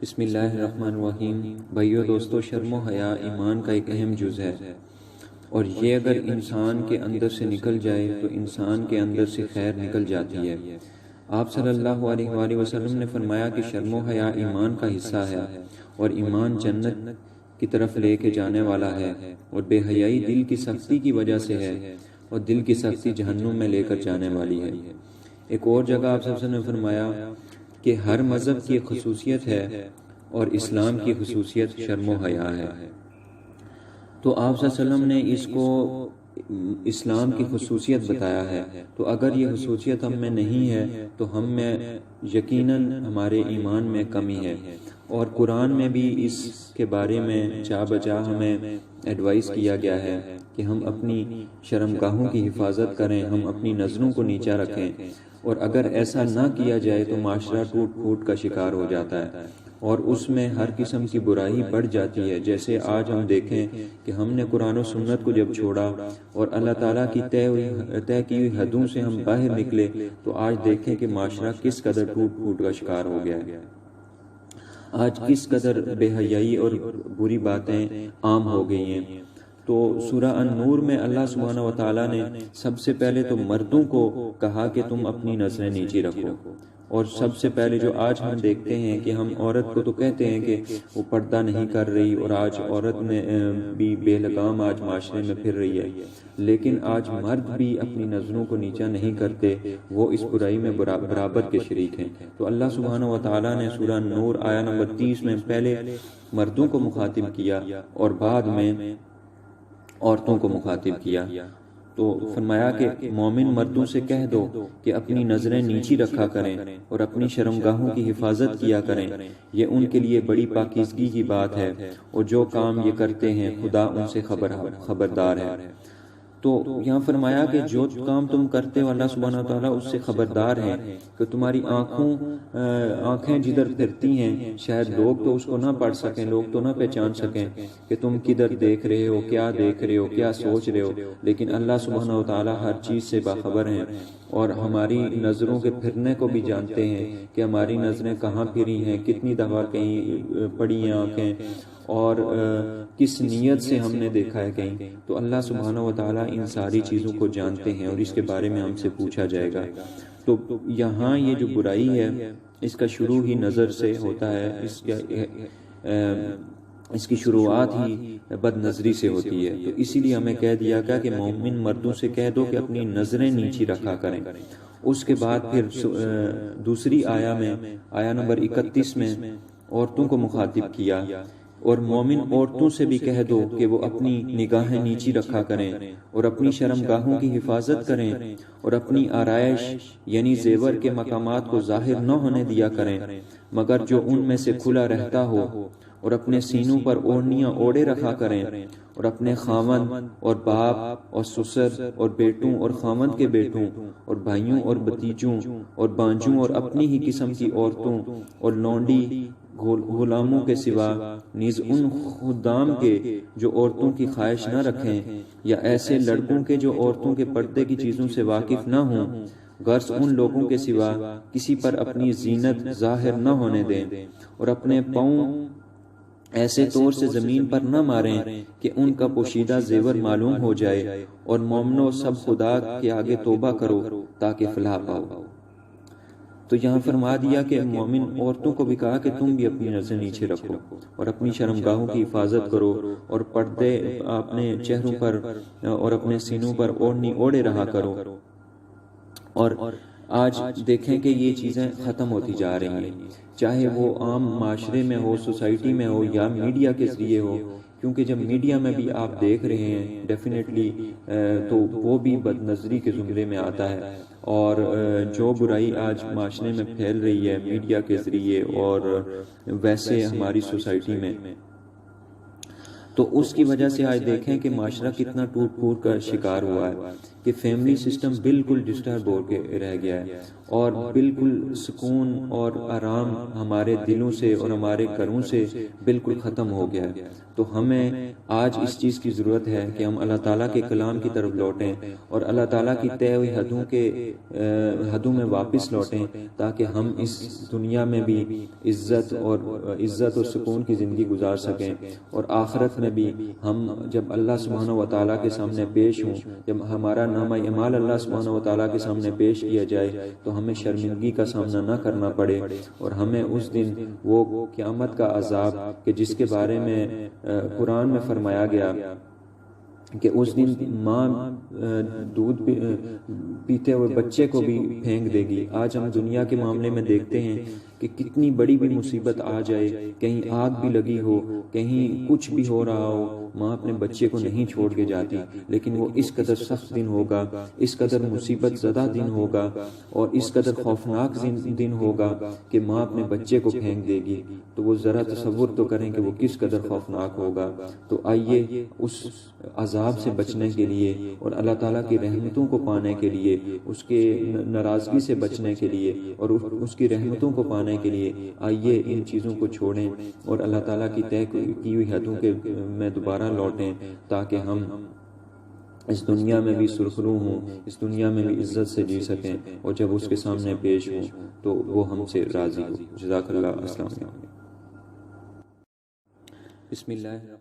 بسم اللہ الرحمن الرحیم۔ بھائیو دوستو، شرم و حیا ایمان کا ایک اہم جز ہے، اور یہ اگر انسان کے اندر سے نکل جائے تو انسان کے اندر سے خیر نکل جاتی ہے۔ آپ صلی اللہ علیہ وآلہ وسلم نے فرمایا کہ شرم و حیا ایمان کا حصہ ہے، اور ایمان جنت کی طرف لے کے جانے والا ہے، اور بے حیائی دل کی سختی کی وجہ سے ہے، اور دل کی سختی جہنم میں لے کر جانے والی ہے۔ ایک اور جگہ آپ صلی اللہ علیہ وسلم نے فرمایا کہ ہر مذہب کی ایک خصوصیت ہے، اور اسلام کی خصوصیت شرم و حیا ہے۔ تو آپ صلی اللہ علیہ وسلم نے اس کو اسلام کی خصوصیت بتایا ہے، تو اگر یہ خصوصیت ہم میں نہیں ہے تو ہم میں یقیناً ہمارے ایمان میں کمی ہے۔ اور قرآن میں بھی اس کے بارے میں جا بجا ہمیں ایڈوائز کیا گیا ہے کہ ہم اپنی شرمگاہوں کی حفاظت کریں، ہم اپنی نظروں کو نیچا رکھیں، اور اگر ایسا نہ کیا جائے تو معاشرہ ٹوٹ پھوٹ کا شکار ہو جاتا ہے، اور اس میں ہر قسم کی برائی بڑھ جاتی ہے۔ جیسے آج ہم دیکھیں کہ ہم نے قرآن و سنت کو جب چھوڑا اور اللہ تعالیٰ کی طے کی ہوئی حدوں سے ہم باہر نکلے، تو آج دیکھیں کہ معاشرہ کس قدر ٹوٹ پھوٹ کا شکار ہو گیا ہے، آج کس قدر بے حیائی اور بری باتیں عام ہو گئی ہیں۔ تو سورہ النور میں اللہ سبحانہ و تعالیٰ نے سب سے پہلے تو مردوں کو کہا کہ تم اپنی نظریں نیچی رکھو، اور سب سے پہلے جو آج ہم دیکھتے ہیں کہ ہم عورت کو تو کہتے ہیں کہ وہ پردہ نہیں کر رہی، اور آج عورت میں بھی بے لگام آج معاشرے میں پھر رہی ہے، لیکن آج مرد بھی اپنی نظروں کو نیچا نہیں کرتے، وہ اس برائی میں برابر کے شریک ہیں۔ تو اللہ سبحانہ و تعالیٰ نے سورہ نور آیہ نمبر 30 میں پہلے مردوں کو مخاطب کیا اور بعد میں عورتوں کو مخاطب کیا، تو فرمایا کہ مومن مردوں سے کہہ دو کہ اپنی نظریں نیچی رکھا کریں اور اپنی شرمگاہوں کی حفاظت کیا کریں، یہ ان کے لیے بڑی پاکیزگی کی بات ہے، اور جو کام یہ کرتے ہیں خدا ان سے خبردار ہے۔ تو یہاں فرمایا کہ جو کام تم کرتے ہو اللہ سبحانہ وتعالیٰ اس سے خبردار ہے، کہ تمہاری آنکھیں جدھر پھرتی ہیں شاید لوگ تو اس کو نہ پڑھ سکیں، لوگ تو نہ پہچان سکیں کہ تم کدھر دیکھ رہے ہو، کیا دیکھ رہے ہو، کیا سوچ رہے ہو، لیکن اللہ سبحانہ وتعالیٰ ہر چیز سے باخبر ہیں، اور ہماری نظروں کے پھرنے کو بھی جانتے ہیں کہ ہماری نظریں کہاں پھری ہیں، کتنی دفعہ کہیں پڑی ہیں آنکھیں، اور کس نیت سے ہم نے دیکھا ہے کہیں۔ تو اللہ سبحانہ وتعالیٰ ان ساری چیزوں کو جانتے ہیں، اور اس کے بارے میں ہم سے پوچھا جائے گا۔ تو یہاں یہ جو برائی ہے اس کا شروع ہی نظر سے ہوتا ہے، اس کی شروعات ہی بد نظری سے ہوتی ہے۔ تو اسی لیے ہمیں کہہ دیا گیا کہ مومن مردوں سے کہہ دو کہ اپنی نظریں نیچی رکھا کریں۔ اس کے بعد پھر دوسری آیہ نمبر 31 میں عورتوں کو مخاطب کیا، اور مومن عورتوں سے بھی کہہ دو کہ وہ اپنی نگاہیں نیچی رکھا کریں اور اپنی شرمگاہوں کی حفاظت کریں، اور اپنی آرائش یعنی زیور کے مقامات کو ظاہر نہ ہونے دیا کریں مگر جو ان میں سے کھلا رہتا ہو، اور اپنے سینوں پر اوڑھنیاں اوڑھے رکھا کریں، اور اپنے خاوند اور باپ اور سسر اور بیٹوں اور خاوند کے بیٹوں اور بھائیوں اور بھتیجوں اور بانجوں اور اپنی ہی قسم کی عورتوں اور لونڈی غلاموں کے سوا نیز ان خدام کے جو عورتوں کی خواہش نہ رکھیں، یا ایسے لڑکوں کے جو عورتوں کے پردے کی چیزوں سے واقف نہ ہوں، غرض ان لوگوں کے سوا کسی پر اپنی زینت ظاہر نہ ہونے دیں، اور اپنے پاؤں ایسے طور سے زمین پر نہ ماریں کہ ان کا پوشیدہ زیور معلوم ہو جائے، اور مومنو سب خدا کے آگے توبہ کرو تاکہ فلاح پاؤ۔ تو یہاں فرما دیا کہ مومن عورتوں کو بھی کہا کہ تم بھی اپنی نظر نیچے رکھو اور اپنی شرمگاہوں کی حفاظت کرو، اور پردے اپنے چہروں پر اور اپنے سینوں پر اوڑھے رہا کرو۔ اور آج دیکھیں کہ یہ چیزیں ختم ہوتی جا رہی ہیں، چاہے وہ عام معاشرے میں ہو، سوسائٹی میں ہو، یا میڈیا کے ذریعے ہو، کیونکہ جب میڈیا میں بھی آپ دیکھ رہے ہیں ڈیفینیٹلی تو وہ بھی بد نظری کے زمرے میں آتا ہے، اور جو برائی آج معاشرے میں پھیل رہی ہے میڈیا کے ذریعے اور ویسے ہماری سوسائٹی میں، تو اس کی وجہ سے آج دیکھیں کہ معاشرہ کتنا ٹوٹ پھوٹ کا شکار ہوا ہے، کہ فیملی سسٹم بالکل ڈسٹرب ہو کے رہ گیا ہے اور بالکل سکون اور آرام ہمارے دلوں سے اور ہمارے گھروں سے بالکل ختم ہو گیا ہے۔ تو ہمیں آج اس چیز کی ضرورت ہے کہ ہم اللہ تعالیٰ کے کلام کی طرف لوٹیں اور اللہ تعالیٰ کی طے ہوئی حدوں میں واپس لوٹیں، تاکہ ہم اس دنیا میں بھی عزت اور سکون کی زندگی گزار سکیں، اور آخرت میں بھی ہم جب اللہ سبحانہ و تعالیٰ کے سامنے پیش ہوں، جب ہمارا نامہ اعمال اللہ سبحانہ و تعالیٰ کے سامنے پیش کیا جائے تو ہمیں شرمندگی کا سامنا نہ کرنا پڑے، اور ہمیں اس دن وہ قیامت کا عذاب کہ جس کے بارے میں قرآن میں فرمایا گیا کہ اس دن ماں دودھ پیتے ہوئے بچے کو بھی پھینک دے گی۔ آج ہم دنیا کے معاملے میں دیکھتے ہیں کہ کتنی بڑی بھی مصیبت آ جائے، کہیں آگ بھی لگی ہو، کہیں کچھ بھی ہو رہا ہو، ماں اپنے بچے کو نہیں چھوڑ کے جاتی، لیکن وہ اس قدر سخت دن ہوگا، اس قدر مصیبت زدہ دن ہوگا اور اس قدر خوفناک دن ہوگا کہ ماں اپنے بچے کو پھینک دے گی۔ تو وہ ذرا تصور تو کریں کہ وہ کس قدر خوفناک ہوگا۔ تو آئیے اس عذاب سے بچنے کے لیے اور اللہ تعالیٰ کی رحمتوں کو پانے کے لیے، اس کے ناراضگی سے بچنے کے لیے اور اس کی رحمتوں کو پانے کے لیے آئیے ان چیزوں کو چھوڑیں اور اللہ تعالیٰ کی طے کی ہوئی حدوں کے میں دوبارہ لوٹیں، تاکہ ہم اس دنیا میں بھی سرخرو ہوں، اس دنیا میں بھی عزت سے جی سکیں، اور جب اس کے سامنے پیش ہوں تو وہ ہم سے راضی ہو۔ جزاک اللہ۔ السلام علیکم۔ بسم اللہ۔